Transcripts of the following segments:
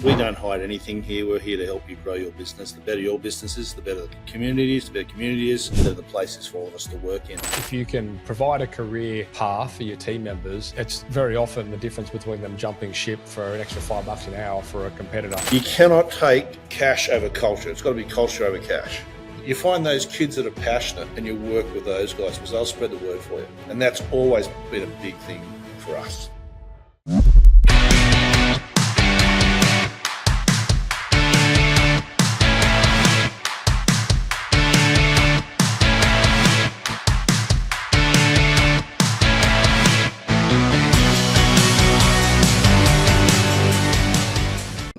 We don't hide anything here. We're here to help you grow your business. The better your business is, the better the community is, the better community is, the better the place is for all of us to work in. If you can provide a career path for your team members, it's very often the difference between them jumping ship for an extra $5 an hour for a competitor. You cannot take cash over culture. It's got to be culture over cash. You find those kids that are passionate and you work with those guys because they'll spread the word for you. And that's always been a big thing for us.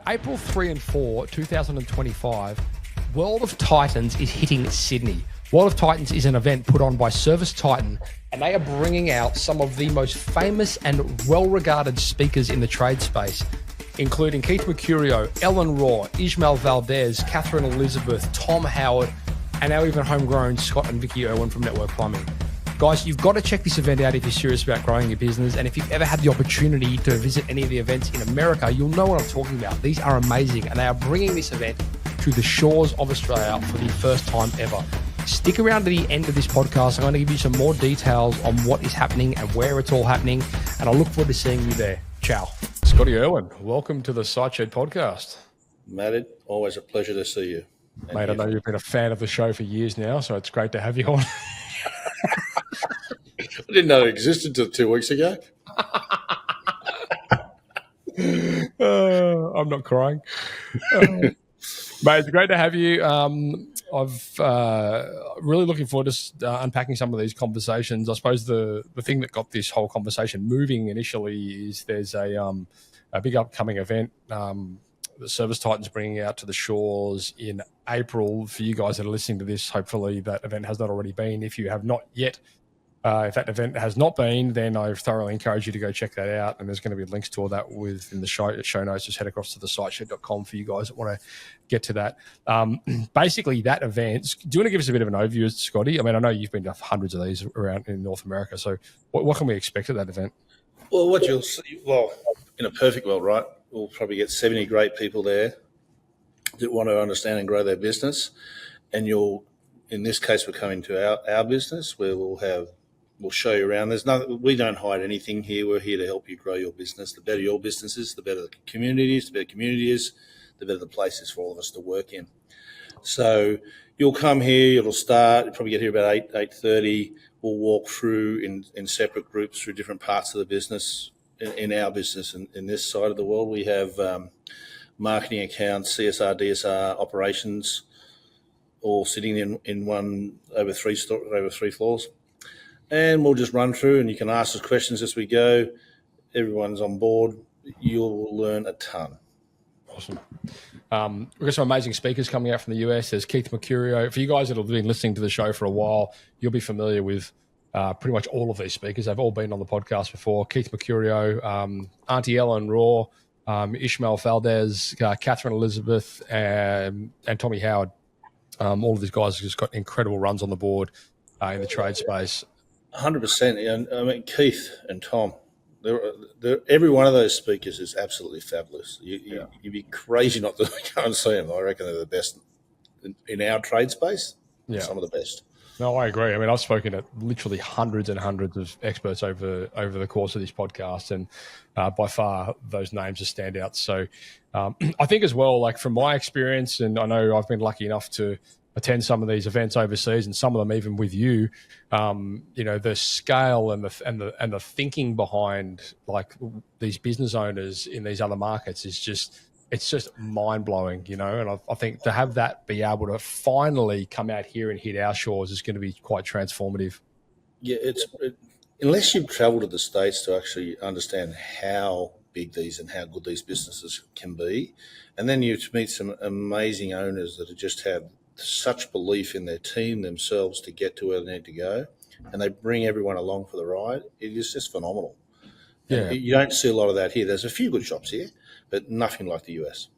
April 3 and 4, 2025, World of Titans is hitting Sydney. World of Titans is an event put on by Service Titan, and they are bringing out some of the most famous and well-regarded speakers in the trade space, including Keith Mercurio, Ellen Raw, Ishmael Valdez, Catherine Elizabeth, Tom Howard, and now even homegrown Scott and Vicky Irwin from Network Plumbing. Guys, you've got to check this event out if you're serious about growing your business. And if you've ever had the opportunity to visit any of the events in America, you'll know what I'm talking about. These are amazing. And they are bringing this event to the shores of Australia for the first time ever. Stick around to the end of this podcast. I'm going to give you some more details on what is happening and where it's all happening. And I look forward to seeing you there. Ciao. Scotty Irwin, welcome to the Sideshed podcast. Matt, always a pleasure to see you. Mate, I know you've been a fan of the show for years now, so it's great to have you on. I didn't know it existed until 2 weeks ago. I'm not crying. Mate, it's great to have you. I've really looking forward to unpacking some of these conversations. I suppose the thing that got this whole conversation moving initially is there's a big upcoming event the Service Titan's bringing out to the shores in April. For you guys that are listening to this, hopefully that event has not already been. If you have not yet, if that event has not been, then I thoroughly encourage you to go check that out. And there's going to be links to all that within the show notes. Just head across to the siteshed.com for you guys that want to get to that. Basically, that event, do you want to give us a bit of an overview, Scotty? I mean, I know you've been to hundreds of these around in North America. So what can we expect at that event? Well, what you'll see, in a perfect world, right, we'll probably get 70 great people there that want to understand and grow their business. And in this case, we're coming to our business where we'll show you around. We don't hide anything here. We're here to help you grow your business. The better your business is, the better the community is, the better community is, the better the place is for all of us to work in. So you'll come here, it'll start, you'll probably get here about 8:30. We'll walk through in separate groups through different parts of the business. In our business, in this side of the world, we have marketing, accounts, CSR, DSR, operations, all sitting in one over three floors. And we'll just run through, and you can ask us questions as we go. Everyone's on board. You'll learn a ton. Awesome. We've got some amazing speakers coming out from the US. There's Keith Mercurio. For you guys that have been listening to the show for a while, you'll be familiar with pretty much all of these speakers. They've all been on the podcast before. Keith Mercurio, Auntie Ellen Raw, Ishmael Valdez, Catherine Elizabeth, and Tommy Howard. All of these guys have just got incredible runs on the board in the trade space. 100%. I mean, Keith and Tom, every one of those speakers is absolutely fabulous. You'd be crazy not to go and see them. I reckon they're the best in our trade space. Yeah. Some of the best. No, I agree. I mean, I've spoken to literally hundreds and hundreds of experts over the course of this podcast, and by far those names are standouts. So I think as well, like from my experience, and I know I've been lucky enough to attend some of these events overseas, and some of them even with you, the scale and the thinking behind like these business owners in these other markets is just. It's just mind-blowing, and I think to have that be able to finally come out here and hit our shores is going to be quite transformative. Yeah, unless you've travelled to the States to actually understand how big these and how good these businesses can be, and then you meet some amazing owners that just have such belief in their team themselves to get to where they need to go, and they bring everyone along for the ride. It is just phenomenal. Yeah. You don't see a lot of that here. There's a few good shops here, but nothing like the US.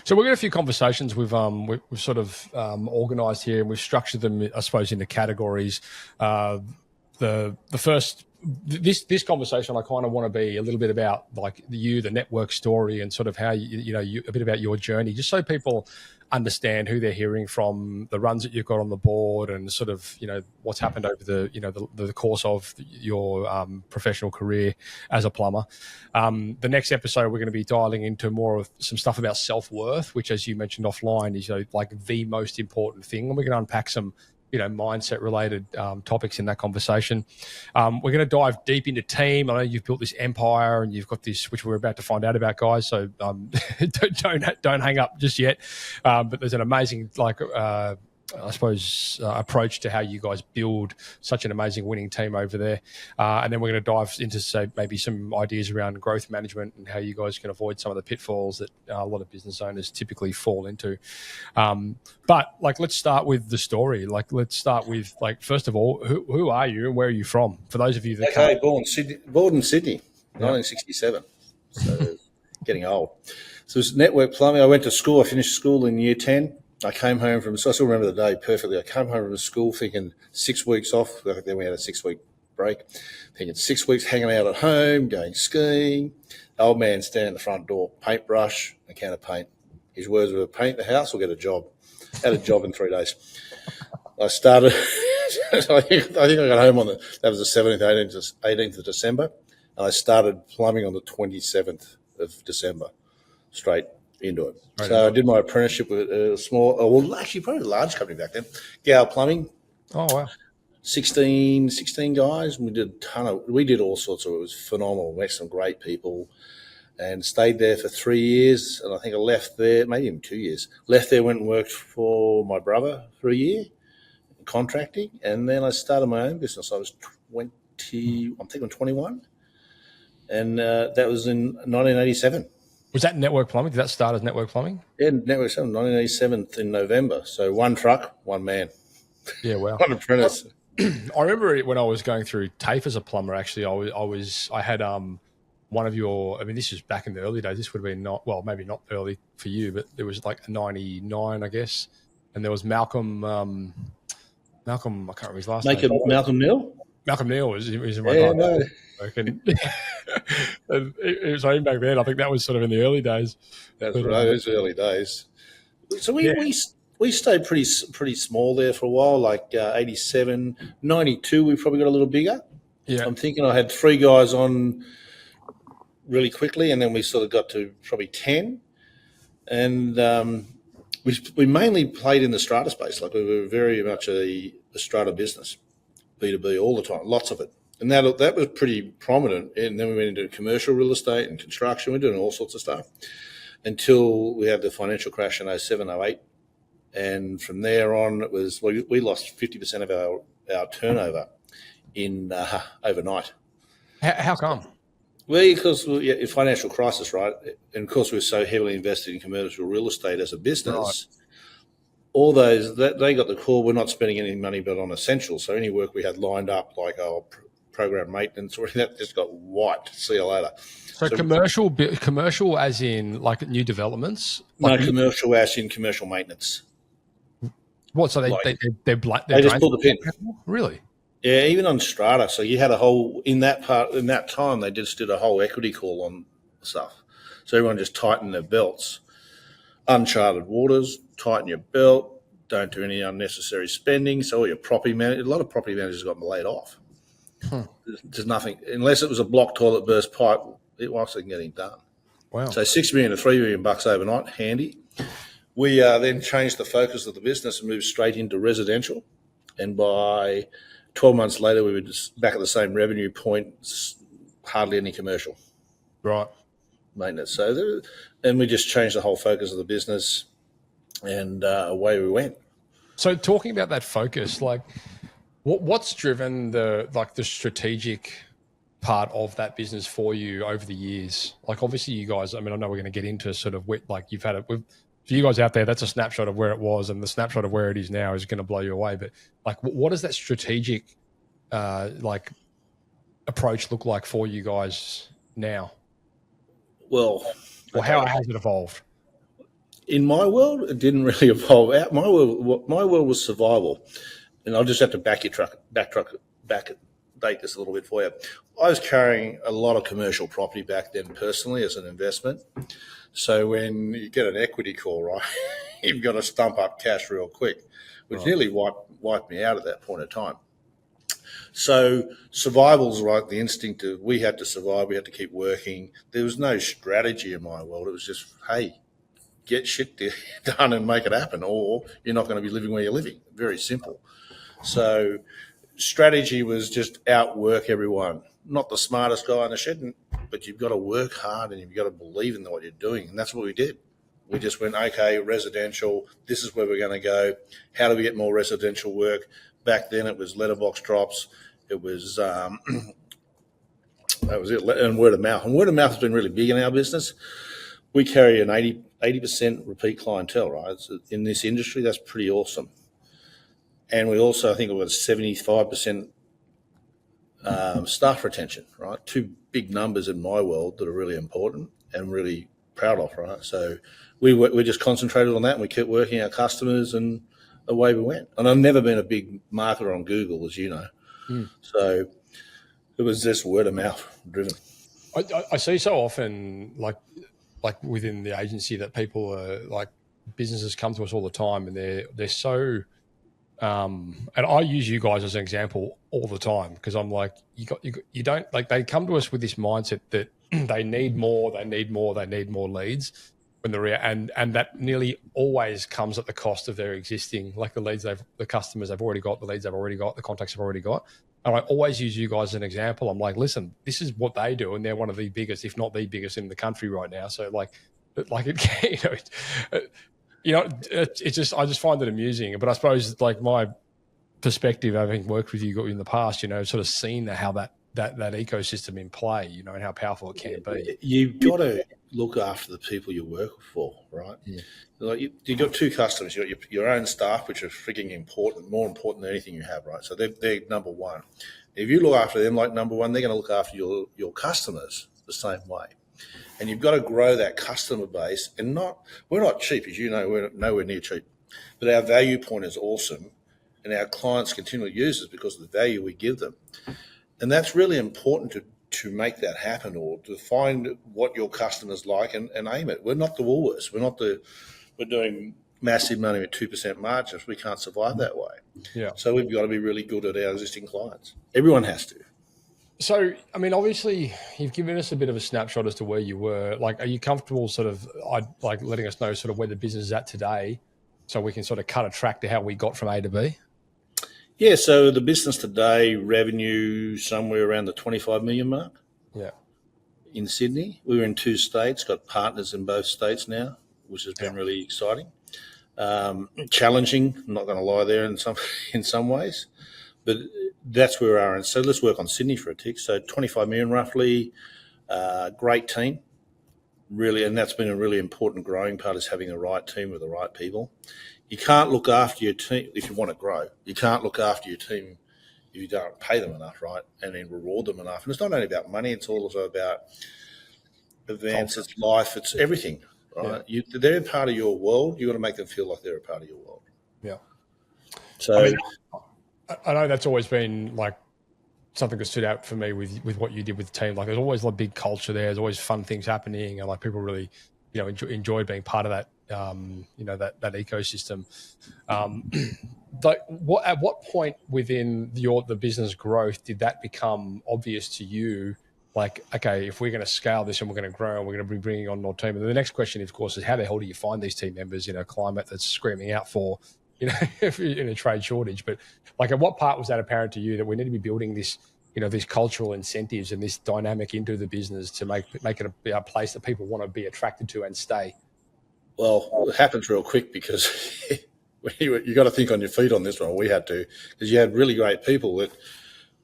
So we've got a few conversations we've sort of organised here, and we've structured them, I suppose, into categories. The first this conversation, I kind of want to be a little bit about like the network story, and sort of how you a bit about your journey, just so people understand who they're hearing from, the runs that you've got on the board, and sort of what's happened over the course of your professional career as a plumber. The next episode, we're going to be dialing into more of some stuff about self-worth, which, as you mentioned offline, is like the most important thing, and we're going to unpack some mindset related topics in that conversation. We're going to dive deep into team. I know you've built this empire, and you've got this, which we're about to find out about, guys. So don't hang up just yet. But there's an amazing approach to how you guys build such an amazing winning team over there. And then we're going to dive into, say, maybe some ideas around growth management and how you guys can avoid some of the pitfalls that a lot of business owners typically fall into. But let's start with the story. Let's start with, first of all, who are you and where are you from? For those of you that born in Sydney, 1967. So getting old. So it's network plumbing. I went to school. I finished school in year 10. I came home from, so I still remember the day perfectly. I came home from school thinking 6 weeks off. Then we had a 6-week break. Thinking 6 weeks hanging out at home, going skiing. The old man standing at the front door, paintbrush, a can of paint. His words were, paint the house or get a job. Had a job in 3 days. I started, I think I got home on that was the 17th, 18th of December. And I started plumbing on the 27th of December, straight into it. Right. So I did my apprenticeship with a small, probably a large company back then, Gow Plumbing. Oh, wow. 16 guys. We did all sorts of, it was phenomenal. We met some great people and stayed there for 3 years. And I think I left there, maybe even 2 years. Left there, went and worked for my brother for a year, contracting. And then I started my own business. I was 21. And that was in 1987. Was that network plumbing? Did that start as network plumbing? Yeah, network plumbing, 1987 in November. So one truck, one man. Yeah, wow. One apprentice. I remember when I was going through TAFE as a plumber. Actually, I had one of your. I mean, this was back in the early days. This would have been maybe not early for you, but there was like a 99, I guess. And there was Malcolm. I can't remember his last name. Malcolm Neal. Malcolm Neal was in my time. No. It was even back then. I think that was sort of in the early days. That's right. It was early days. So we stayed pretty small there for a while, like 87, 92. We probably got a little bigger. Yeah. I'm thinking I had 3 guys on really quickly, and then we sort of got to probably 10. And we mainly played in the strata space. Like we were very much a strata business, B2B all the time, lots of it. And that was pretty prominent. And then we went into commercial real estate and construction. We're doing all sorts of stuff until we had the financial crash in 07, 08. And from there on, it was we lost 50% of our turnover in overnight. How come? Well, because financial crisis, right? And of course, we were so heavily invested in commercial real estate as a business. Right. All those they got the call. We're not spending any money, but on essentials. So any work we had lined up, like our program maintenance, or that just got wiped. See you later. So commercial, as in like new developments. No, commercial as in commercial maintenance. What? So they just pulled the pin. Really? Yeah, even on strata. So you had a whole in that time they just did a whole equity call on stuff. So everyone just tightened their belts. Uncharted waters. Tighten your belt. Don't do any unnecessary spending. So all your property managers, a lot of property managers got laid off. There's nothing unless it was a block toilet burst pipe. It wasn't getting done. Wow! So $6 million to $3 million overnight, handy. We then changed the focus of the business and moved straight into residential. And by 12 months later, we were just back at the same revenue point. Hardly any commercial, right? Maintenance. And we just changed the whole focus of the business, and away we went. So talking about that focus, like. What's driven the strategic part of that business for you over the years? Like, obviously, you guys. I mean, I know we're going to get into sort of you've had it. For you guys out there, that's a snapshot of where it was, and the snapshot of where it is now is going to blow you away. But what does that strategic approach look like for you guys now? Well, or how has it evolved? In my world, it didn't really evolve. My world was survival. And I'll just have to backtrack date this a little bit for you. I was carrying a lot of commercial property back then personally as an investment. So when you get an equity call, right, you've got to stump up cash real quick, which nearly wiped me out at that point of time. So survival's right, the instinct of we had to survive, we had to keep working. There was no strategy in my world. It was just, hey, get shit done and make it happen, or you're not going to be living where you're living. Very simple. So strategy was just outwork everyone. Not the smartest guy in the shed, but you've got to work hard and you've got to believe in what you're doing. And that's what we did. We just went, okay, residential, this is where we're going to go. How do we get more residential work? Back then it was letterbox drops. It was, that was it, and word of mouth. And word of mouth has been really big in our business. We carry an 80% repeat clientele, right? So in this industry, that's pretty awesome. And we also, I think, we've got 75% staff retention, right? Two big numbers in my world that are really important and really proud of, right? So we just concentrated on that and we kept working our customers and away we went. And I've never been a big marketer on Google, as you know. So it was just word of mouth driven. I see so often, like within the agency, that people are like, businesses come to us all the time and they're so, and I use you guys as an example all the time because I'm like, you don't, like, they come to us with this mindset that they need more leads, when and that nearly always comes at the cost of their existing, like the leads the customers they've already got, the leads they've already got, the contacts they've already got. And I always use you guys as an example. I'm like, listen, this is what they do, and they're one of the biggest, if not the biggest, in the country right now. So it's just, I just find it amusing. But I suppose, like, my perspective, having worked with you in the past, sort of seen how that ecosystem in play, and how powerful it can be. You've got to look after the people you work for, right? Yeah. Like you've got two customers. You've got your own staff, which are freaking important, more important than anything you have, right? So they're number one. If you look after them like number one, they're going to look after your customers the same way. And you've got to grow that customer base. And we're not cheap, as you know, we're nowhere near cheap. But our value point is awesome, and our clients continually use us because of the value we give them. And that's really important to make that happen, or to find what your customers like and aim it. We're not the Woolworths. We're doing massive money at 2% margins. We can't survive that way. Yeah. So we've got to be really good at our existing clients. Everyone has to. So, I mean, obviously, you've given us a bit of a snapshot as to where you were. Like, are you comfortable sort of letting us know sort of where the business is at today, so we can sort of cut a track to how we got from A to B? Yeah, so the business today, revenue somewhere around the 25 million mark. Yeah. In Sydney. We were in 2 states, got partners in both states now, which has been really exciting. Challenging, I'm not going to lie there in some ways, but that's where we are. And so let's work on Sydney for a tick. So 25 million roughly, great team, really, and that's been a really important growing part, is having the right team with the right people. You can't look after your team if you want to grow. You can't look after your team if you don't pay them enough, right, and then reward them enough. And it's not only about money; it's also about events, it's life, it's everything, right? Yeah. They're part of your world. You got to make them feel like they're a part of your world. Yeah. So, I mean, I know that's always been like something that stood out for me with what you did with the team. Like, there's always a big culture there. There's always fun things happening, and like people really, enjoyed being part of that. That ecosystem. At what point within the business growth did that become obvious to you? Like, okay, if we're going to scale this and we're going to grow and we're going to be bringing on more team. And the next question, of course, is how the hell do you find these team members in a climate that's screaming out for, in a trade shortage? But like, at what part was that apparent to you that we need to be building this, these cultural incentives and this dynamic into the business to make it a place that people want to be attracted to and stay? Well, it happens real quick because you got to think on your feet on this one. We had to, because you had really great people that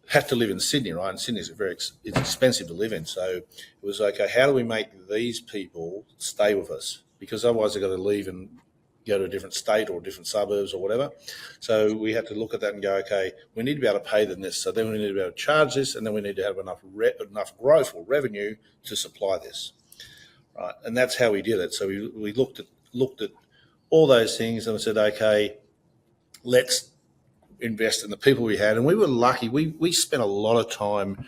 had to live in Sydney, right? And Sydney's it's expensive to live in. So it was okay, how do we make these people stay with us? Because otherwise they've got to leave and go to a different state or different suburbs or whatever. So we had to look at that and go, okay, we need to be able to pay them this. So then we need to be able to charge this, and then we need to have enough growth or revenue to supply this. Right, and that's how we did it. So we looked at all those things and we said, okay, let's invest in the people we had. And we were lucky. We spent a lot of time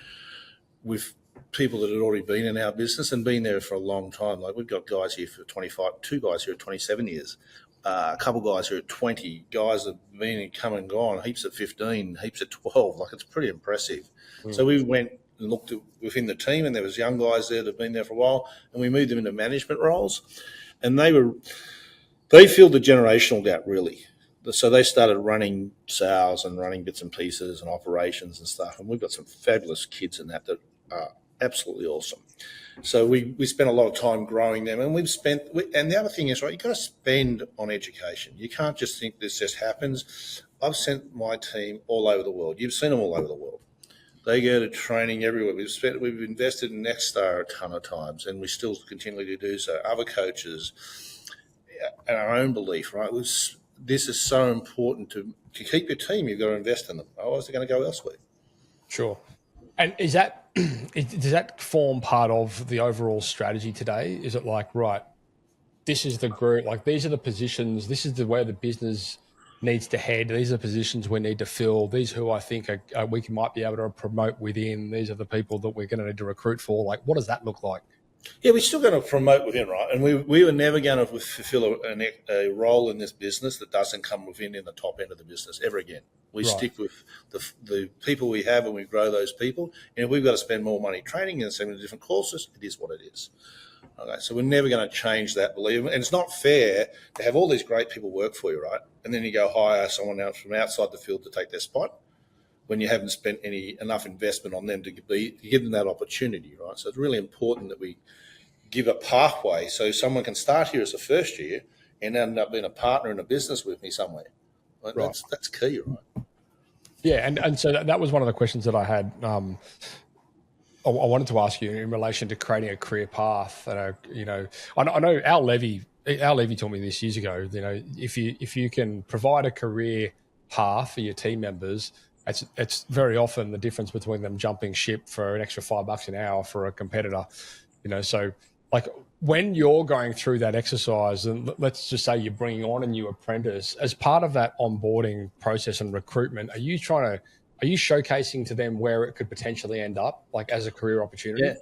with people that had already been in our business and been there for a long time. Like we've got guys here for 25, 2 guys here at 27 years, a couple of guys here at 20, guys that have been and come and gone, heaps at 15, heaps at 12. Like it's pretty impressive. So we went and looked at within the team, and there was young guys there that have been there for a while, and we moved them into management roles, and they filled the generational gap really. So they started running sales and running bits and pieces and operations and stuff, and we've got some fabulous kids in that are absolutely awesome. So we spent a lot of time growing them, and and the other thing is, right, you've got to spend on education. You can't just think this just happens. I've sent my team all over the world. You've seen them all over the world. They go to training everywhere. We've invested in Nextstar a ton of times, and we still continue to do so. Other coaches, and our own belief, right? This is so important to keep your team. You've got to invest in them. Otherwise, they're going to go elsewhere. Sure. And does that form part of the overall strategy today? Is it like, right, this is the group, like these are the positions, this is where the business needs to head, these are the positions we need to fill, these who I think we might be able to promote within, these are the people that we're going to need to recruit for. Like, what does that look like? Yeah, we're still going to promote within, right? And we were never going to fulfill a role in this business that doesn't come within in the top end of the business ever again. We stick with the people we have, and we grow those people. And if we've got to spend more money training and sending different courses, it is what it is. Okay, so we're never going to change that belief. And it's not fair to have all these great people work for you, right? And then you go hire someone else from outside the field to take their spot when you haven't spent enough investment on them to give them that opportunity, right? So it's really important that we give a pathway so someone can start here as a first year and end up being a partner in a business with me somewhere. Right? That's key, right? Yeah, and so that was one of the questions that I had. I wanted to ask you in relation to creating a career path. I know Al Levy told me this years ago. You know, if you can provide a career path for your team members, it's very often the difference between them jumping ship for an extra $5 an hour for a competitor. You know, so like when you're going through that exercise, and let's just say you're bringing on a new apprentice as part of that onboarding process and recruitment, are you showcasing to them where it could potentially end up, like as a career opportunity?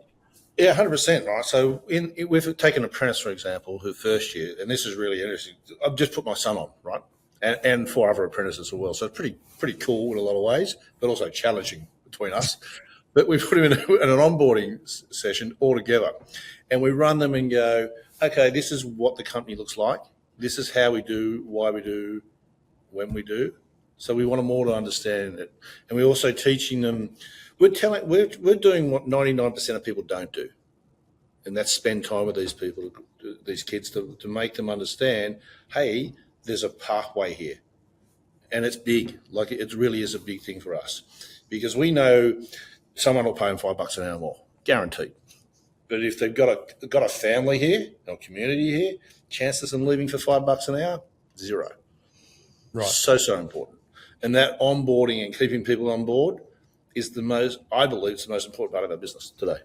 Yeah, 100%, right? So we've taken an apprentice, for example, who first year, and this is really interesting. I've just put my son on, right? And 4 other apprentices as well. So it's pretty cool in a lot of ways, but also challenging between us. But we put him in an onboarding session all together, and we run them and go, okay, this is what the company looks like. This is how we do, why we do, when we do. So we want them all to understand it. And we're also teaching them, we're doing what 99% of people don't do. And that's spend time with these people, these kids, to make them understand, hey, there's a pathway here. And it's big. Like it really is a big thing for us. Because we know someone will pay them $5 an hour more, guaranteed. But if they've got a family here, or community here, chances of them leaving for $5 an hour, 0. Right. So important. And that onboarding and keeping people on board is I believe it's the most important part of our business today.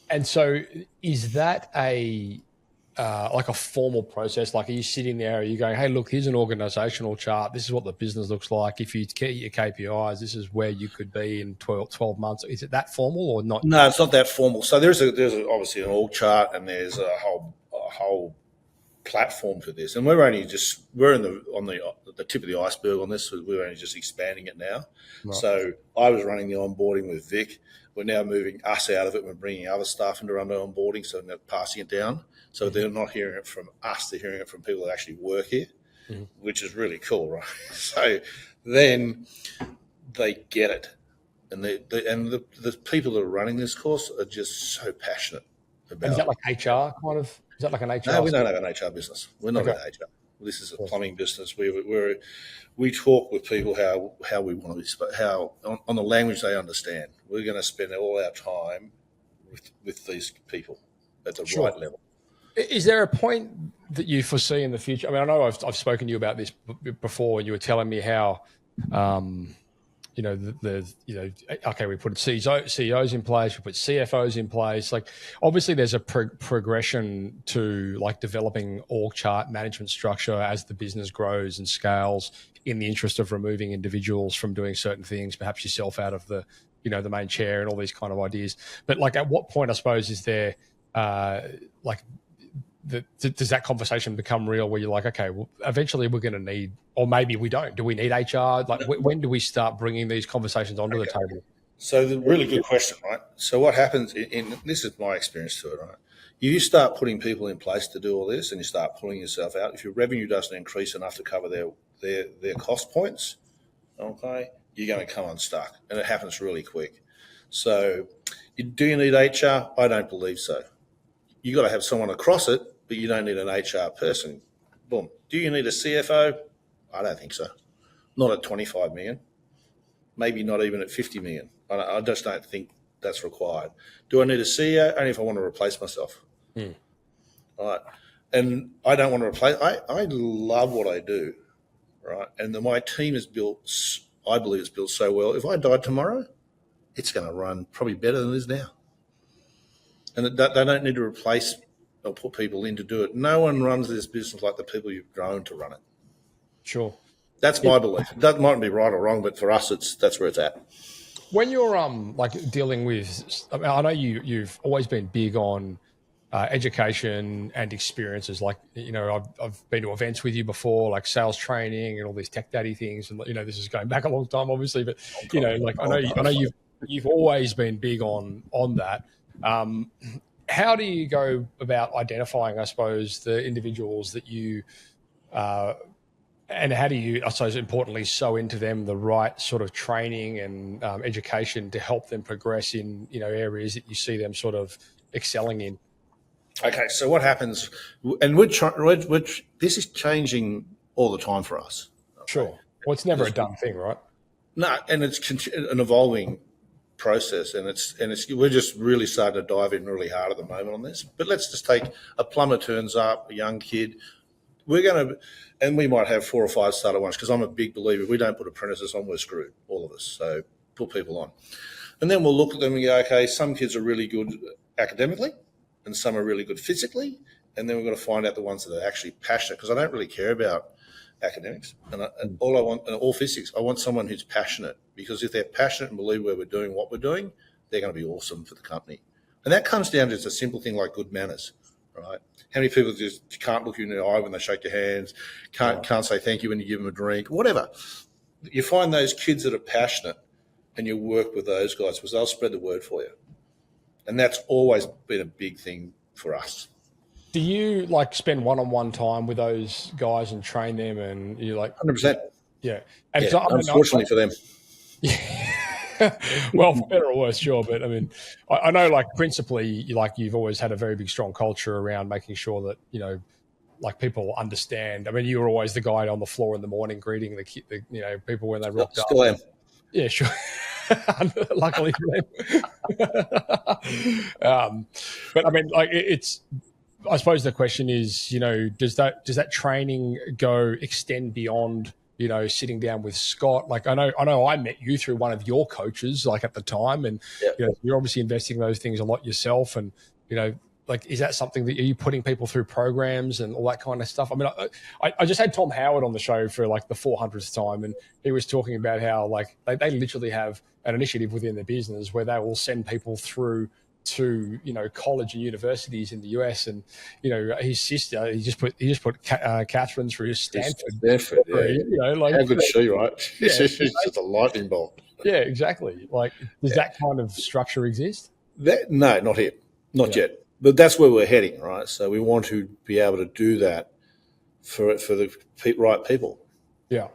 And so is that like a formal process? Like, are you sitting there, are you going, hey, look, here's an organizational chart. This is what the business looks like. If you get your KPIs, this is where you could be in 12 months. Is it that formal or not? No, it's not that formal. So there's obviously an org chart, and there's a whole platform for this. And we're on the tip of the iceberg on this. We're only just expanding it now. Right. So I was running the onboarding with Vic. We're now moving us out of it. We're bringing other staff into under onboarding, so they're passing it down. So they're not hearing it from us, they're hearing it from people that actually work here, which is really cool, right? So then they get it. And the people that are running this course are just so passionate about it. Is that like HR kind of? Is that like an HR? No, we don't have an HR business. We're not in HR. This is a plumbing business. We talk with people how we want to be, how on the language they understand. We're going to spend all our time with these people at the right level. Is there a point that you foresee in the future? I mean, I know I've spoken to you about this before, and you were telling me how okay, we put CEOs in place, we put CFOs in place. Like, obviously, there's a progression to like developing org chart management structure as the business grows and scales, in the interest of removing individuals from doing certain things, perhaps yourself out of the main chair and all these kind of ideas. But like, at what point, I suppose, is there does that conversation become real where you're like, okay, well, eventually we're going to need, or maybe we don't. Do we need HR? Like, when do we start bringing these conversations onto the table? So the really good question, right? So what happens in this is my experience to it, right? You start putting people in place to do all this, and you start pulling yourself out. If your revenue doesn't increase enough to cover their cost points, okay, you're going to come unstuck, and it happens really quick. So, do you need HR? I don't believe so. You got to have someone across it, but you don't need an HR person. Boom. Do you need a CFO? I don't think so. Not at 25 million. Maybe not even at 50 million. I just don't think that's required. Do I need a CEO? Only if I want to replace myself. All right. And I don't want to replace. I love what I do, right? And my team is built, I believe it's built so well. If I died tomorrow, it's going to run probably better than it is now. And they don't need to replace or put people in to do it. No one runs this business like the people you've grown to run it. Sure. That's my belief. That might be right or wrong, but for us, that's where it's at. When you're like dealing with, I know you've always been big on education and experiences. Like, I've been to events with you before, like sales training and all these tech daddy things. And this is going back a long time, obviously. But I know you've always been big on that. How do you go about identifying, I suppose, the individuals that you, and how do you, I suppose, importantly, sow into them the right sort of training and education to help them progress in, areas that you see them sort of excelling in? Okay, so what happens, and this is changing all the time for us. Okay? Sure. Well, it's never a done thing, right? No, and it's an evolving process, and we're just really starting to dive in really hard at the moment on this. But let's just take a plumber turns up, a young kid. And we might have 4 or 5 starter ones, because I'm a big believer. If we don't put apprentices on, we're screwed, all of us. So put people on. And then we'll look at them and go, okay, some kids are really good academically and some are really good physically. And then we've got to find out the ones that are actually passionate, because I don't really care about academics and all I want, and all physics. I want someone who's passionate, because if they're passionate and believe where we're doing what we're doing, they're going to be awesome for the company. And that comes down to just a simple thing like good manners, right? How many people just can't look you in the eye when they shake your hands, can't say thank you when you give them a drink, whatever. You find those kids that are passionate and you work with those guys, because they'll spread the word for you. And that's always been a big thing for us. Do you like spend one-on-one time with those guys and train them, and you like 100%? Yeah. And yeah, unfortunately for them. Yeah. Well, for better or worse, sure. But I mean, I know, like, principally, you've always had a very big, strong culture around making sure that, like, people understand. I mean, you were always the guy on the floor in the morning greeting the people when they rocked up. Still am. Yeah, sure. Luckily for them. But I mean, like, I suppose the question is, does that training extend beyond, sitting down with Scott? Like, I know I met you through one of your coaches, like, at the time, and you're obviously investing in those things a lot yourself. And, like, is that something that you putting people through programs and all that kind of stuff? I mean, I just had Tom Howard on the show for like the 400th time, and he was talking about how, like, they literally have an initiative within their business where they will send people through to college and universities in the US. And his sister, he just put Catherine through Stanford. Yeah. Like, how good is she, right? Yeah, she's just a lightning bolt. Yeah, exactly. Like, does that kind of structure exist? No, not yet, not yet. But that's where we're heading, right? So we want to be able to do that for the right people. Yeah.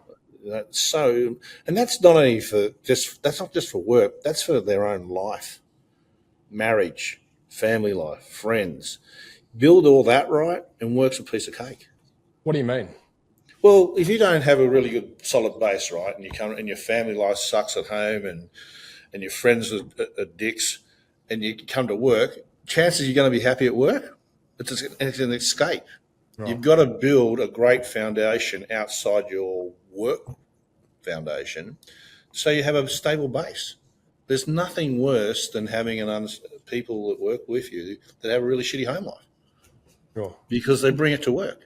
So, and that's not only that's not just for work. That's for their own life. Marriage, family life, friends. Build all that right, and work's a piece of cake. What do you mean? Well, if you don't have a really good solid base, right, and you come and your family life sucks at home, and your friends are dicks, and you come to work, chances you're going to be happy at work. It's an escape. Right. You've got to build a great foundation outside your work foundation, so you have a stable base. There's nothing worse than having people that work with you that have a really shitty home life. Sure. Because they bring it to work.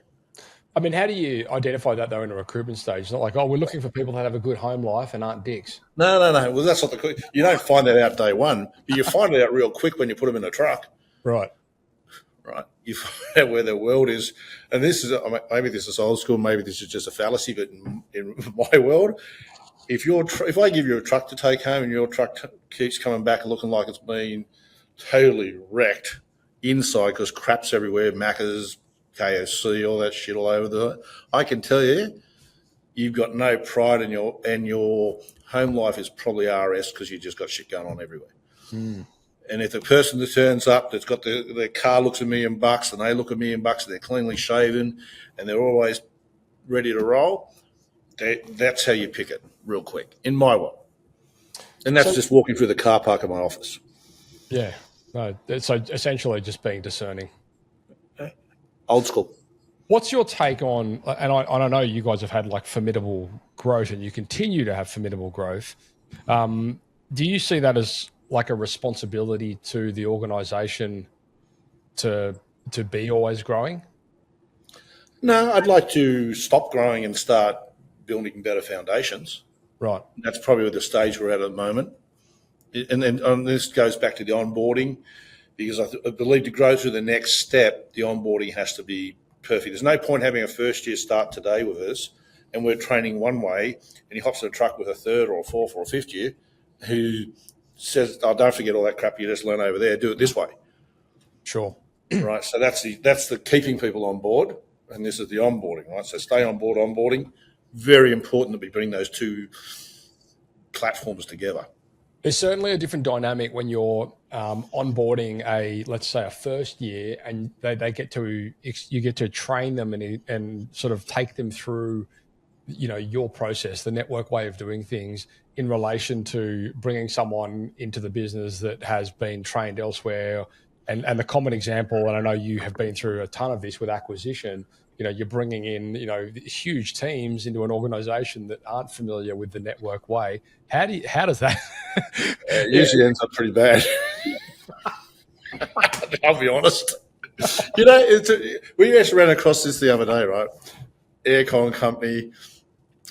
I mean, how do you identify that though in a recruitment stage? It's not like, oh, we're looking for people that have a good home life and aren't dicks. No. Well, that's not you don't find that out day one, but you find it out real quick when you put them in a truck. Right. You find out where their world is. And this is, maybe this is old school, maybe this is just a fallacy, but in my world, if I give you a truck to take home and your truck keeps coming back looking like it's been totally wrecked inside because crap's everywhere, Macca's, KFC, all that shit all over I can tell you, you've got no pride in your home life is probably RS because you just got shit going on everywhere. Mm. And if the person that turns up that's got their car looks $1 million and they look $1 million and they're cleanly shaven and they're always ready to roll, that's how you pick it real quick, in my world. And that's just walking through the car park of my office. Yeah. No, so essentially just being discerning. Old school. What's your take on, and I know you guys have had like formidable growth and you continue to have formidable growth. Do you see that as like a responsibility to the organization to be always growing? No, I'd like to stop growing and start building better foundations. Right. That's probably the stage we're at the moment. And this goes back to the onboarding, because I believe to grow to the next step, the onboarding has to be perfect. There's no point having a first year start today with us and we're training one way and he hops in a truck with a third or a fourth or a fifth year who says, oh, don't forget all that crap you just learn over there, do it this way. Sure. Right, so that's the keeping people on board, and this is the onboarding, right? So stay on board, onboarding. Very important that we bring those two platforms together. There's certainly a different dynamic when you're onboarding let's say a first year, and you get to train them and sort of take them through, your process, the network way of doing things, in relation to bringing someone into the business that has been trained elsewhere. And the common example, and I know you have been through a ton of this with acquisition, you're bringing in, huge teams into an organization that aren't familiar with the network way. How does that? It usually ends up pretty bad. I'll be honest. We actually ran across this the other day, right? Aircon company.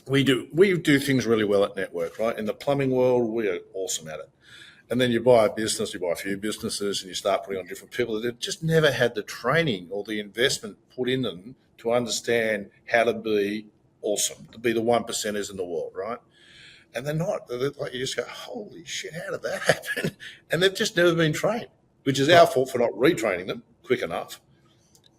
We do things really well at network, right? In the plumbing world, we are awesome at it. And then you buy a few businesses, and you start putting on different people that just never had the training or the investment put in them to understand how to be awesome, to be the 1%ers in the world, right? And they're not. They're like, you just go, holy shit, how did that happen? And they've just never been trained, which is our fault for not retraining them quick enough.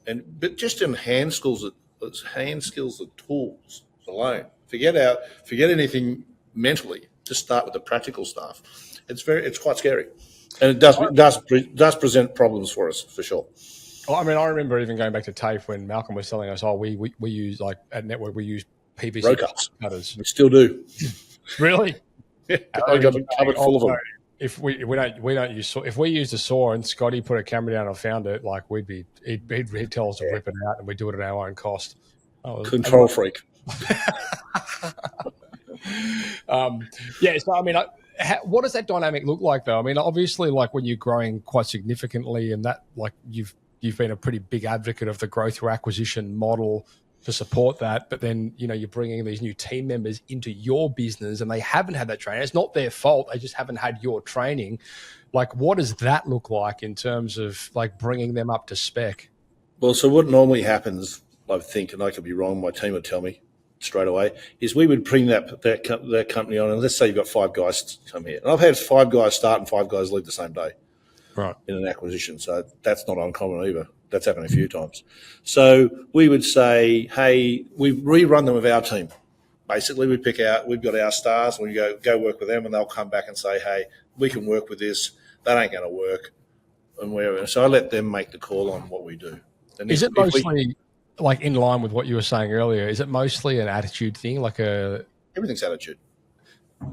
But just in hand skills, the tools alone. Forget anything mentally. Just start with the practical stuff. It's quite scary, and it does present problems for us for sure. Well, I mean, I remember even going back to TAFE when Malcolm was telling us, we use, like, at network we use PVC road cuts. cutters. We still do. Really? Yeah, I got it covered full of them. If we don't use saw, if we used a saw and Scotty put a camera down and found it, like he'd tell us to rip it out and we do it at our own cost. Control freak. So I mean, what does that dynamic look like though? I mean, obviously, like when you're growing quite significantly, and that, like, you've been a pretty big advocate of the growth through acquisition model to support that, but then you're bringing these new team members into your business and they haven't had that training. It's not their fault, they just haven't had your training. Like, what does that look like in terms of like bringing them up to spec? Well, so what normally happens, I think, and I could be wrong, my team would tell me straight away, is we would bring that company on, and let's say you've got 5 guys come here, and I've had 5 guys start and 5 guys leave the same day, right, in an acquisition. So that's not uncommon either. That's happened a few times. So we would say, hey, we rerun them with our team. Basically, we've got our stars, and we go work with them, and they'll come back and say, hey, we can work with this. That ain't going to work. And so I let them make the call on what we do. And is it mostly, like, in line with what you were saying earlier, is it mostly an attitude thing? Everything's attitude.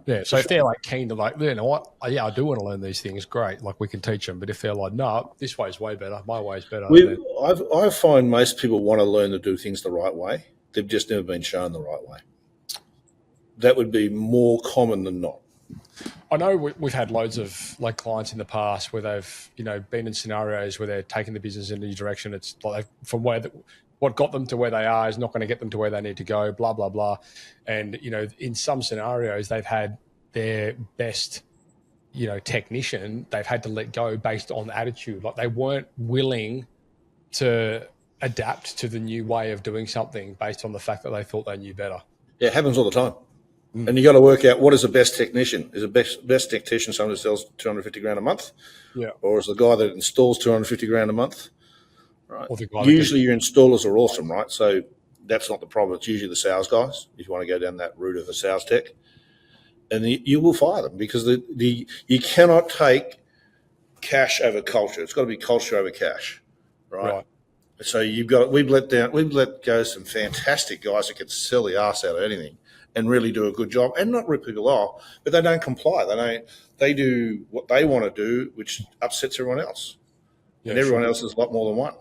Yeah, so if they're like keen to, like, you know what, yeah, I do want to learn these things, great, like we can teach them. But if they're like, no, this way is way better, my way is better. I find most people want to learn to do things the right way. They've just never been shown the right way. that would be more common than not. I know we've had loads of like clients in the past where they've, been in scenarios where they're taking the business in a new direction. It's like from what got them to where they are is not going to get them to where they need to go, blah, blah, blah. And, in some scenarios, they've had their best, technician, they've had to let go based on attitude. Like they weren't willing to adapt to the new way of doing something based on the fact that they thought they knew better. Yeah, it happens all the time. And you got to work out what is the best technician. Is a best technician someone who sells 250 grand a month? Yeah. Or is the guy that installs 250 grand a month? Right. Or the guy usually your installers are awesome, right? So that's not the problem. It's usually the sales guys, if you want to go down that route of a sales tech. And you will fire them because you cannot take cash over culture. It's got to be culture over cash, right? So we've let go some fantastic guys that can sell the arse out of anything and really do a good job and not rip people off, but they don't comply. They do what they want to do, which upsets everyone else. Yeah, and everyone else is a lot more than one.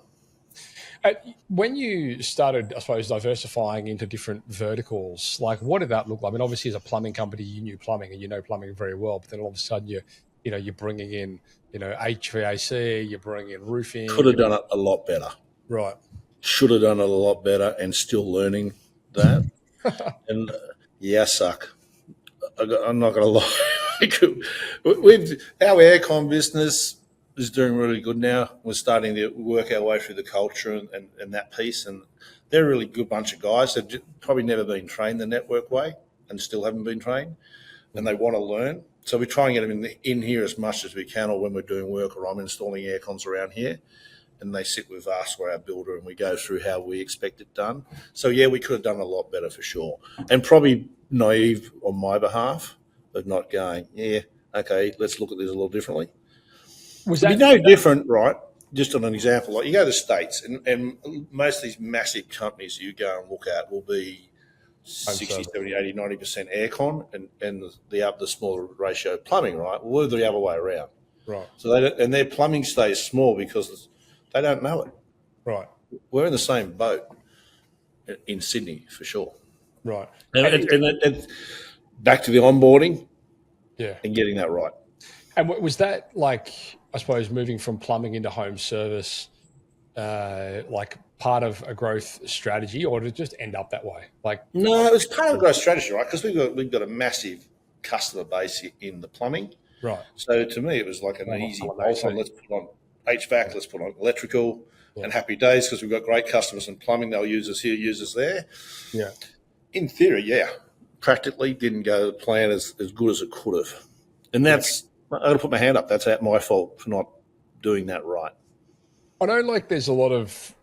When you started, I suppose, diversifying into different verticals, like what did that look like? I mean, obviously as a plumbing company, you knew plumbing and you know plumbing very well, but then all of a sudden you're bringing in, HVAC, you're bringing in roofing. Could have done it a lot better. Right. Should have done it a lot better and still learning that. And I suck. I'm not going to lie. Our aircon business is doing really good now. We're starting to work our way through the culture and that piece. And they're a really good bunch of guys that probably never been trained the network way and still haven't been trained. And they want to learn. So we try and get them in here as much as we can, or when we're doing work or I'm installing air cons around here. And they sit with us, we're our builder, and we go through how we expect it done. So, yeah, we could have done a lot better for sure. And probably naive on my behalf of not going, yeah, okay, let's look at this a little differently. Was that no different, right? Just on an example, like you go to the States and most of these massive companies you go and look at will be 60, 70, 80, 90% aircon and the smaller ratio plumbing, right? Well, we're the other way around. Right. So their plumbing stays small because they don't know it. Right. We're in the same boat in Sydney for sure. Right. And back to the onboarding. Yeah. And getting that right. And was that like, I suppose, moving from plumbing into home service, like part of a growth strategy, or did it just end up that way? No, it was part of a growth strategy, right? Because we've got a massive customer base in the plumbing. Right. So to me, it was like an easy bolt-on. Let's put on HVAC, let's put on electrical, and happy days because we've got great customers in plumbing. They'll use us here, use us there. Yeah. In theory, yeah. Practically didn't go the plan as good as it could have. And that's, I've got to put my hand up. That's my fault for not doing that right. I know there's a lot of,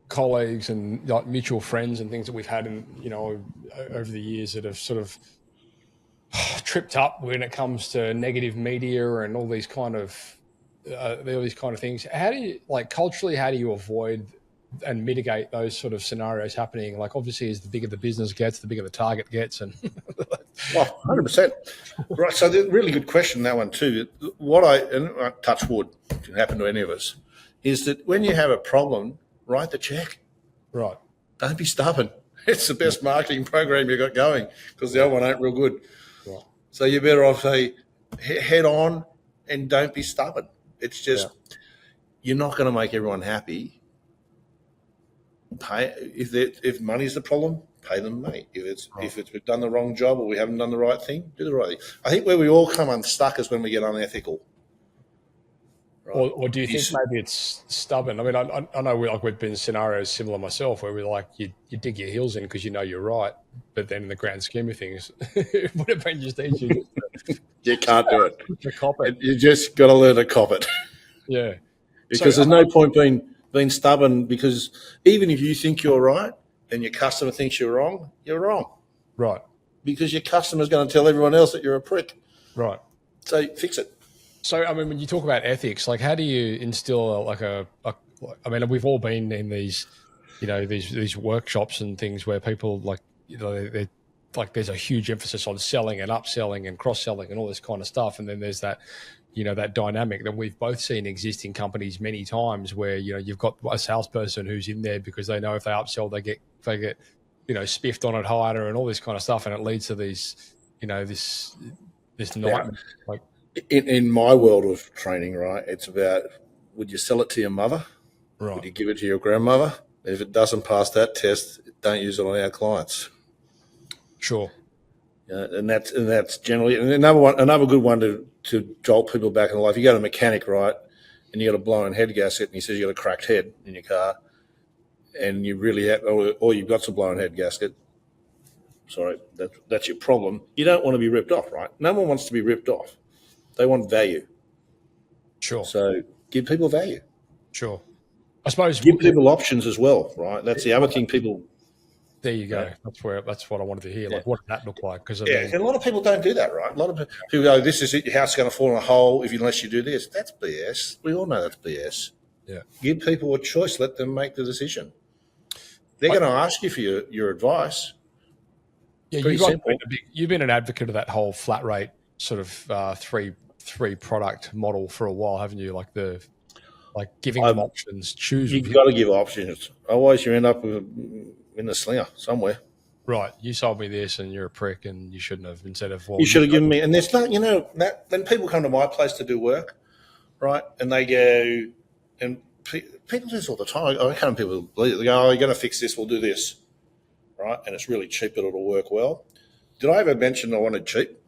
colleagues and like mutual friends and things that we've had in, over the years that have sort of tripped up when it comes to negative media and all these kind of things. How do you, culturally, how do you avoid and mitigate those sort of scenarios happening? Like, obviously, as the bigger the business gets, the bigger the target gets. And well, 100%. Right. So, the really good question, that one too. And I touch wood, it can happen to any of us, is that when you have a problem, write the check. Right. Don't be stubborn. It's the best marketing program you got going because the other one ain't real good. Right. So you're better off say head on and don't be stubborn. It's just you're not going to make everyone happy. Pay if money's the problem, pay them money. If we've done the wrong job or we haven't done the right thing, do the right thing. I think where we all come unstuck is when we get unethical. Right. Or do you think maybe it's stubborn? I mean, I know we've been in scenarios similar myself where we're you dig your heels in because you know you're right, but then in the grand scheme of things, it would have been just easy. You can't do it. To cop it. You just got to learn to cop it. Yeah. Because there's no point being stubborn, because even if you think you're right and your customer thinks you're wrong, you're wrong. Right. Because your customer's going to tell everyone else that you're a prick. Right. So fix it. So, I mean, when you talk about ethics, how do you instill I mean, we've all been in these, these workshops and things where people they're there's a huge emphasis on selling and upselling and cross-selling and all this kind of stuff. And then there's that, that dynamic that we've both seen exist in companies many times where, you've got a salesperson who's in there because they know if they upsell, they get spiffed on it harder and all this kind of stuff, and it leads to these, this nightmare. Like, in my world of training, right, it's about, would you sell it to your mother? right. Would you give it to your grandmother? If it doesn't pass that test, don't use it on our clients. Sure. And that's generally, and another good one to jolt people back in life. You go to a mechanic, right, and you got a blown head gasket, and he says you got a cracked head in your car, and you really have, or you've got some blown head gasket. Sorry, that's your problem. You don't want to be ripped off, right? No one wants to be ripped off. They want value. Sure. So give people value. Sure. I suppose give people options as well, right? That's the other thing people. There you go. That's what I wanted to hear. Like, what does that look like? Because a lot of people don't do that, right? A lot of people go, "This is it. Your house is going to fall in a hole unless you do this." That's BS. We all know that's BS. Yeah. Give people a choice. Let them make the decision. They're going to ask you for your advice. Yeah, you've been an advocate of that whole flat rate sort of three product model for a while, haven't you? Like giving them options. Choose. You've got to give options. Otherwise, you end up in the slinger somewhere. Right. You sold me this, and you're a prick, and you shouldn't have. Instead of you should have given me. And there's not, that when people come to my place to do work, right, and they go, and people do this all the time. I can't people believe it. They go, "Oh, you're going to fix this. We'll do this," right, and it's really cheap, but it'll work well. Did I ever mention I wanted cheap?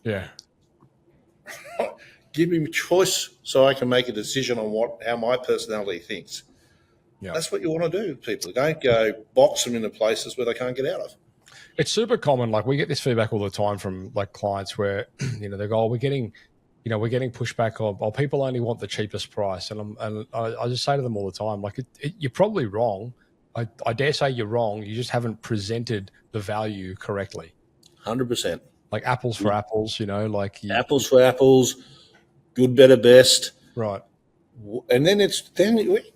Yeah. Give me choice so I can make a decision on how my personality thinks. Yeah. That's what you want to do with people. Don't go box them into places where they can't get out of. It's super common. Like, we get this feedback all the time from like clients where, they go, "Oh, we're getting pushback on, people only want the cheapest price." And I just say to them all the time, like, you're probably wrong. I dare say you're wrong. You just haven't presented the value correctly. 100%. Like apples for apples, apples for apples. Good, better, best. Right. And then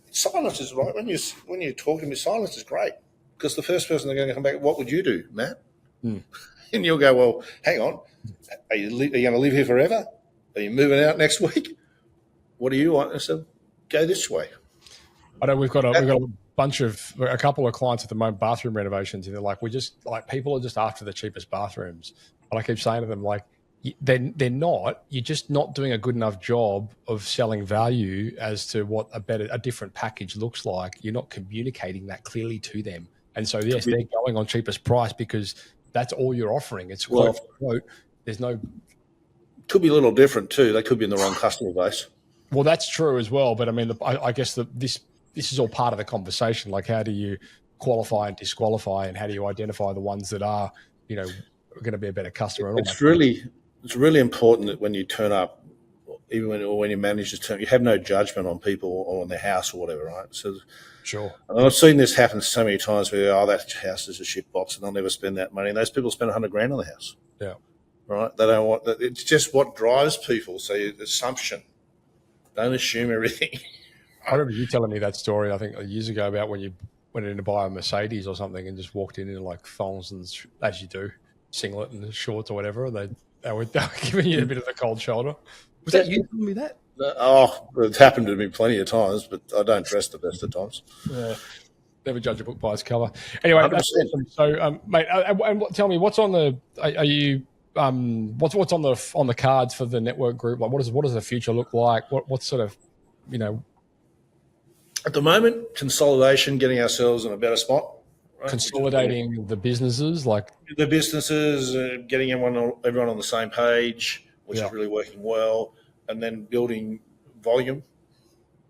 silence is right. When you're talking to me, silence is great, because the first person they're going to come back, "What would you do, Matt?" And you'll go, "Well, hang on. Are you going to live here forever? Are you moving out next week? What do you want?" I said, "Go this way." I know we've got a couple of clients at the moment, bathroom renovations, and they're like, people are just after the cheapest bathrooms. And I keep saying to them, like, they're not. You're just not doing a good enough job of selling value as to what a different package looks like. You're not communicating that clearly to them, and so yes, they're going on cheapest price because that's all you're offering. It's quote for quote. There's no. Could be a little different too. They could be in the wrong customer base. Well, that's true as well. But I mean, I guess this is all part of the conversation. Like, how do you qualify and disqualify, and how do you identify the ones that are, going to be a better customer? It's really important that when you turn up, even when you manage to turn, you have no judgment on people or on their house or whatever, right? So, sure. And I've seen this happen so many times where, that house is a shit box and I'll never spend that money. And those people spend $100,000 on the house. Yeah. Right? They don't want that. It's just what drives people. So assumption. Don't assume everything. I remember you telling me that story, I think years ago, about when you went in to buy a Mercedes or something and just walked in like thongs and, as you do, singlet and shorts or whatever, and they were giving you a bit of the cold shoulder. Was that you telling me that? Oh, it's happened to me plenty of times, but I don't dress the best of times. Yeah. Never judge a book by its cover. Anyway, that's awesome. So, mate, and tell me, what's on the? Are you? What's on the cards for the network group? Like, what does the future look like? What sort of, At the moment, consolidation, getting ourselves in a better spot. Right? Consolidating the businesses, like the businesses, getting everyone on the same page, which is really working well, and then building volume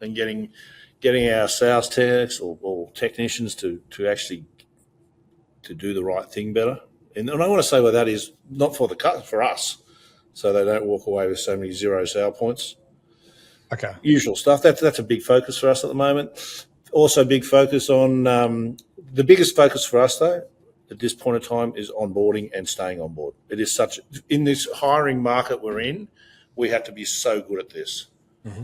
and getting our sales techs or technicians to actually to do the right thing better. And I want to say what that is, not for for us, so they don't walk away with so many zero sale points. Okay. Usual stuff. That's a big focus for us at the moment. Also, big focus on the biggest focus for us though at this point in time is onboarding and staying on board. It is in this hiring market we're in, we have to be so good at this,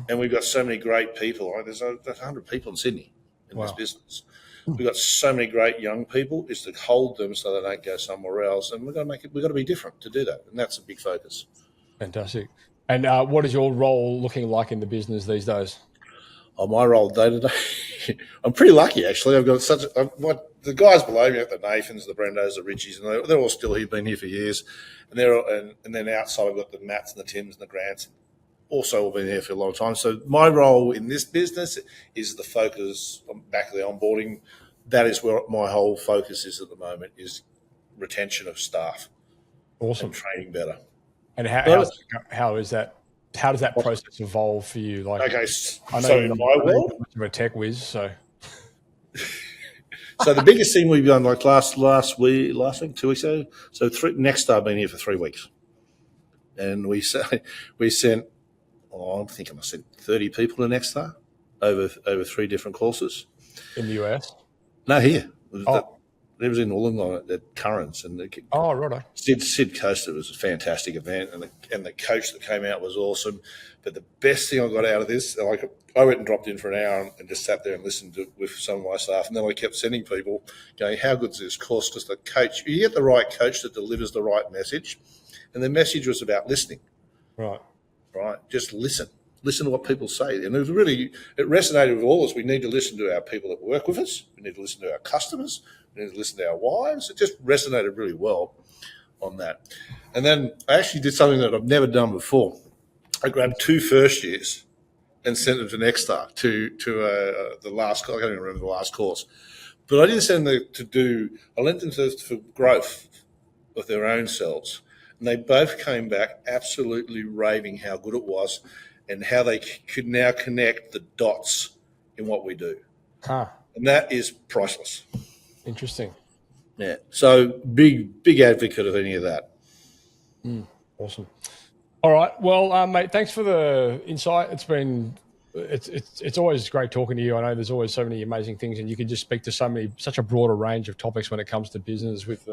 and we've got so many great people. Right? There's 100 people in Sydney in this business. We've got so many great young people. Is to hold them so they don't go somewhere else, and we've got to be different to do that, and that's a big focus. Fantastic. And what is your role looking like in the business these days? On my role day to day, I'm pretty lucky actually. I've got the guys below me at the Nathans, the Brendos, the Richies, and they're all still here, been here for years. And and then outside I've got the Matts and the Tims and the Grants, also all been here for a long time. So my role in this business is the focus back to the onboarding. That is where my whole focus is at the moment, is retention of staff. Awesome. And training better. And how is that? How does that process evolve for you? Like, okay, I know so you're in not my world, much of a tech whiz, so. So the biggest thing we've done, like last week, 2 weeks ago. So Nexstar have been here for 3 weeks, and we sent, I think I must have sent 30 people to Nexstar over 3 different courses. In the US? No, here. It was in Wollongong at Currans, and righto. Sidcoaster was a fantastic event, and the coach that came out was awesome. But the best thing I got out of this, like, I went and dropped in for an hour and just sat there and listened to with some of my staff, and then I kept sending people going, "How good is this course?" Because the coach, you get the right coach that delivers the right message, and the message was about listening. Right. Just listen to what people say, and it resonated with all of us. We need to listen to our people that work with us. We need to listen to our customers. We need to listen to our wives. It just resonated really well on that. And then I actually did something that I've never done before. I grabbed 2 first years and sent them to Nexstar to the last. I can't even remember the last course, but I didn't send them I lent them for growth of their own selves, and they both came back absolutely raving how good it was, and how they could now connect the dots in what we do. And that is priceless. Interesting. Yeah. So big advocate of any of that. Awesome. All right. Well, mate, thanks for the insight. It's always great talking to you. I know there's always so many amazing things, and you can just speak to such a broader range of topics when it comes to business with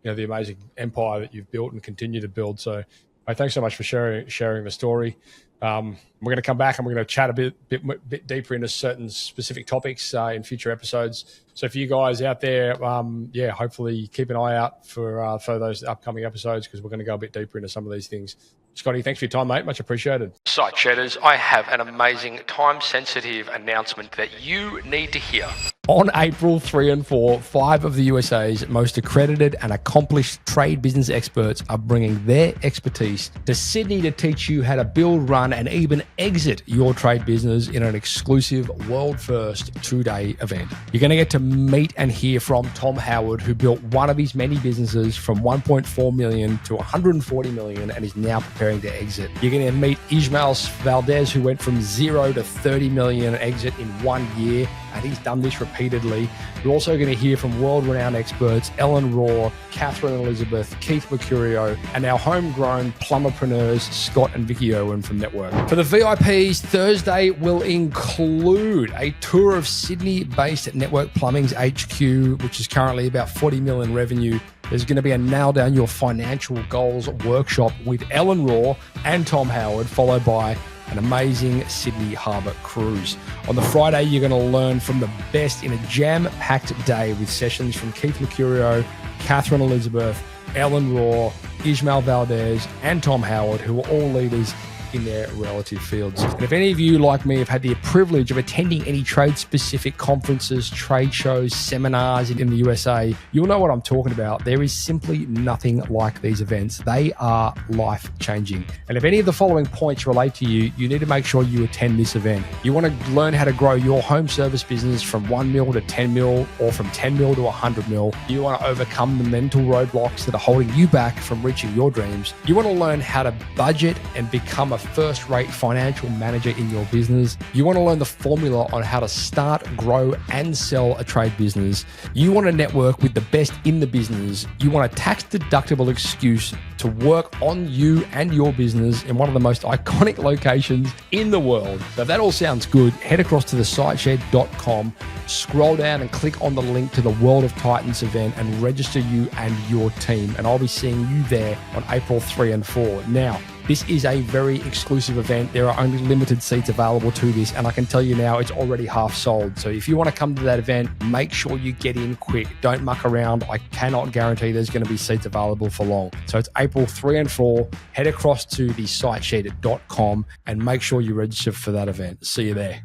the amazing empire that you've built and continue to build. So, mate, thanks so much for sharing the story. We're going to come back and we're going to chat a bit deeper into certain specific topics in future episodes. So for you guys out there, hopefully keep an eye out for those upcoming episodes, because we're going to go a bit deeper into some of these things. Scotty, thanks for your time, mate. Much appreciated. Site Shedders, I have an amazing time-sensitive announcement that you need to hear. On April 3 and 4, 5 of the USA's most accredited and accomplished trade business experts are bringing their expertise to Sydney to teach you how to build, run, and even exit your trade business in an exclusive world-first 2-day event. You're going to get to meet and hear from Tom Howard, who built one of his many businesses from 1.4 million to 140 million and is now preparing to exit. You're going to meet Ismael Valdez, who went from 0 to 30 million exit in 1 year, and he's done this repeatedly. You're also going to hear from world-renowned experts Ellen Raw, Catherine Elizabeth, Keith Mercurio, and our homegrown plumberpreneurs Scott and Vicky Irwin from Network. For the VIPs, Thursday will include a tour of Sydney-based Network Plumbing's HQ, which is currently about 40 million revenue. There's going to be a Nail Down Your Financial Goals workshop with Ellen Raw and Tom Howard, followed by an amazing Sydney Harbour cruise. On the Friday, you're going to learn from the best in a jam-packed day with sessions from Keith Mercurio, Catherine Elizabeth, Ellen Raw, Ismael Valdez, and Tom Howard, who are all leaders in their relative fields. And if any of you, like me, have had the privilege of attending any trade-specific conferences, trade shows, seminars in the USA, you'll know what I'm talking about. There is simply nothing like these events. They are life-changing. And if any of the following points relate to you, you need to make sure you attend this event. You want to learn how to grow your home service business from 1 mil to 10 mil, or from 10 mil to 100 mil. You want to overcome the mental roadblocks that are holding you back from reaching your dreams. You want to learn how to budget and become a first-rate financial manager in your business. You want to learn the formula on how to start, grow, and sell a trade business. You want to network with the best in the business. You want a tax-deductible excuse to work on you and your business in one of the most iconic locations in the world. So if that all sounds good, head across to thesiteshed.com, scroll down and click on the link to the World of Titans event and register you and your team. And I'll be seeing you there on April 3 and 4. Now, this is a very exclusive event. There are only limited seats available to this, and I can tell you now it's already half sold. So if you want to come to that event, make sure you get in quick. Don't muck around. I cannot guarantee there's going to be seats available for long. So it's April 3 and 4. Head across to thesiteshed.com and make sure you register for that event. See you there.